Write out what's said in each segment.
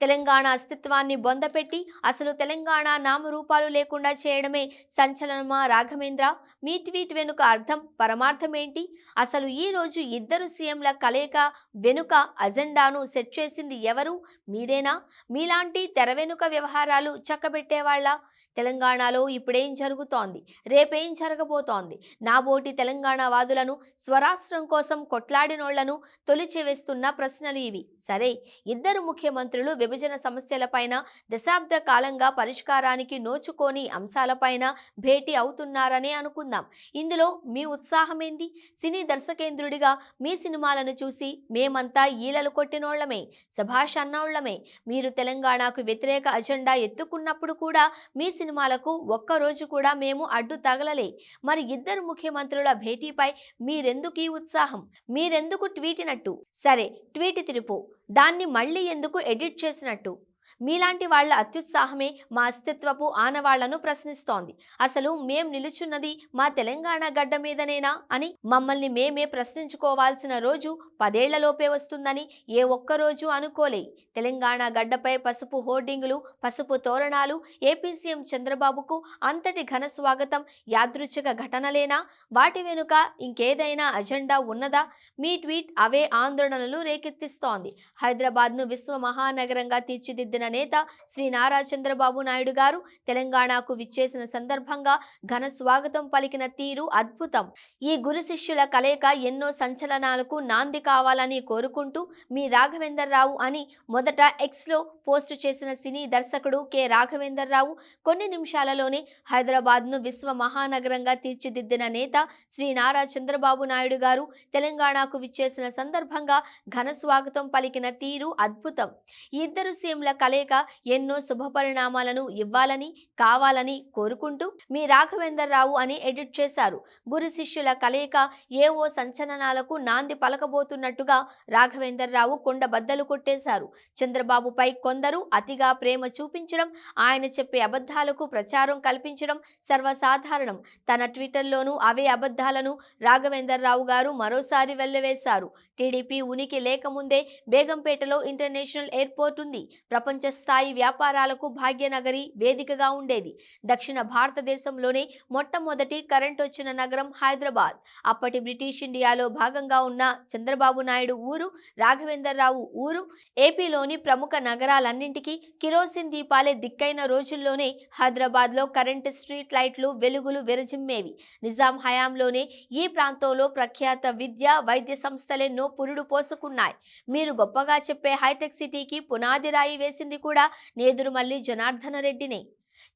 తెలంగాణ అస్తిత్వాన్ని బొందపెట్టి అసలు తెలంగాణ నామరూపాలు లేకుండా చేయడమే సంచలనమా రాఘవేంద్ర? మీ ట్వీట్ వెనుక అర్థం పరమార్థం ఏంటి? అసలు ఈ రోజు ఇద్దరు సీఎంల కలయిక వెనుక అజెండాను సెట్ చేసింది ఎవరు? మీరేనా? మీలాంటి తెర వెనుక వ్యవహారాలు చక్కబెట్టేవాళ్ళ? తెలంగాణలో ఇప్పుడేం జరుగుతోంది, రేపేం జరగబోతోంది? నాబోటి తెలంగాణ వాదులను, స్వరాష్ట్రం కోసం కొట్లాడినోళ్లను తొలిచివేస్తున్న ప్రశ్నలు ఇవి. సరే, ఇద్దరు ముఖ్యమంత్రులు విభజన సమస్యలపైన, దశాబ్ద కాలంగా పరిష్కారానికి నోచుకోని అంశాలపైన భేటీ అవుతున్నారనే అనుకుందాం. ఇందులో మీ ఉత్సాహమేంది? సినీ దర్శకేంద్రుడిగా మీ సినిమాలను చూసి మేమంతా ఈలలు కొట్టినోళ్లమే, శభాష్ అన్నోళ్లమే. మీరు తెలంగాణకు వ్యతిరేక అజెండా ఎత్తుకున్నప్పుడు కూడా మీ సినిమాలకు ఒక్కరోజు కూడా మేము అడ్డు తగలలే. మరి ఇద్దరు ముఖ్యమంత్రుల భేటీపై మీరెందుకు ఈ ఉత్సాహం? మీరెందుకు ట్వీటినట్టు? సరే, ట్వీట్ తిరుపు, దాన్ని మళ్ళీ ఎందుకు ఎడిట్ చేసినట్టు? మీలాంటి వాళ్ల అత్యుత్సాహమే మా అస్తిత్వపు ఆనవాళ్లను ప్రశ్నిస్తోంది. అసలు మేం నిలుచున్నది మా తెలంగాణ గడ్డ మీదనేనా అని మమ్మల్ని మేమే ప్రశ్నించుకోవాల్సిన రోజు 10 ఏళ్లలోపే వస్తుందని ఏ ఒక్కరోజు అనుకోలే. తెలంగాణ గడ్డపై పసుపు హోర్డింగులు, పసుపు తోరణాలు, ఏపీ సీఎం చంద్రబాబుకు అంతటి ఘన స్వాగతం యాదృచ్ఛిక ఘటనలేనా? వాటి వెనుక ఇంకేదైనా అజెండా ఉన్నదా? మీ ట్వీట్ అవే ఆందోళనలు రేకెత్తిస్తోంది. హైదరాబాద్ను విశ్వ మహానగరంగా తీర్చిదిద్దిన నేత శ్రీ నారా చంద్రబాబు నాయుడు గారు తెలంగాణకు విచ్చేసిన సందర్భంగా ఘన స్వాగతం పలికిన తీరు అద్భుతం. ఈ గురు శిష్యుల కలయిక ఎన్నో సంచలనాలకు నాంది కావాలని కోరుకుంటూ మీ రాఘవేందర్ రావు అని మొదట ఎక్స్లో పోస్టు చేసిన సినీ దర్శకుడు కె రాఘవేందర్ రావు కొన్ని నిమిషాలలోనే హైదరాబాద్ను విశ్వ మహానగరంగా తీర్చిదిద్దిన నేత శ్రీ నారా చంద్రబాబు నాయుడు గారు తెలంగాణకు విచ్చేసిన సందర్భంగా ఘన స్వాగతం పలికిన తీరు అద్భుతం. ఈ ఇద్దరు సీఎంల కలయిక ఎన్నో శుభ పరిణామాలను ఇవ్వాలని, కావాలని కోరుకుంటూ మీ రాఘవేందర్ రావు అని ఎడిట్ చేశారు. గురు శిష్యుల కలయిక ఏవో సంచలనాలకు నాంది పలకబోతున్నట్టుగా రాఘవేందర్ రావు కొండ బద్దలు కొట్టేశారు. చంద్రబాబుపై కొందరు అతిగా ప్రేమ చూపించడం, ఆయన చెప్పే అబద్ధాలకు ప్రచారం కల్పించడం సర్వసాధారణం. తన ట్విట్టర్లోనూ అవే అబద్ధాలను రాఘవేందర్ రావు గారు మరోసారి వెల్లవేశారు. టీడీపీ ఉనికి లేకముందే బేగంపేటలో ఇంటర్నేషనల్ ఎయిర్పోర్ట్ ఉంది. ప్రపంచ స్థాయి వ్యాపారాలకు భాగ్యనగరి వేదికగా ఉండేది. దక్షిణ భారతదేశంలోనే మొట్టమొదటి కరెంట్ వచ్చిన నగరం హైదరాబాద్. అప్పటి బ్రిటిష్ ఇండియాలో భాగంగా ఉన్న చంద్రబాబు నాయుడు ఊరు, రాఘవేందర్ రావు ఊరు. ఏపీలోని ప్రముఖ నగరాలన్నింటికీ కిరోసిన్ దీపాలే దిక్కైన రోజుల్లోనే హైదరాబాద్లో కరెంట్ స్ట్రీట్ లైట్లు వెలుగులు విరజిమ్మేవి. నిజాం హయాంలోనే ఈ ప్రాంతంలో ప్రఖ్యాత విద్య, వైద్య సంస్థలెన్నో పురుడు పోసుకున్నాయి. మీరు గొప్పగా చెప్పే హైటెక్ సిటీకి పునాది రాయి వేసింది కూడా నేదురుమల్లి జనార్దన రెడ్డినే.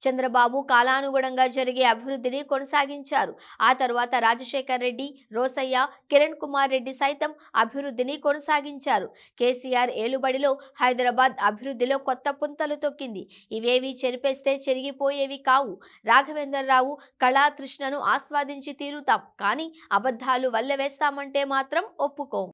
చంద్రబాబు కాలానుగుణంగా జరిగే అభివృద్ధిని కొనసాగించారు. ఆ తర్వాత రాజశేఖర్ రెడ్డి, రోసయ్య, కిరణ్ కుమార్ రెడ్డి సైతం అభివృద్ధిని కొనసాగించారు. కేసీఆర్ ఏలుబడిలో హైదరాబాద్ అభివృద్ధిలో కొత్త పుంతలు తొక్కింది. ఇవేవి చెరిపేస్తే చెరిగిపోయేవి కావు. రాఘవేందర్ రావు కళాతృష్ణను ఆస్వాదించి తీరుతాం, కానీ అబద్ధాలు వల్లెవేస్తామంటే మాత్రం ఒప్పుకోం.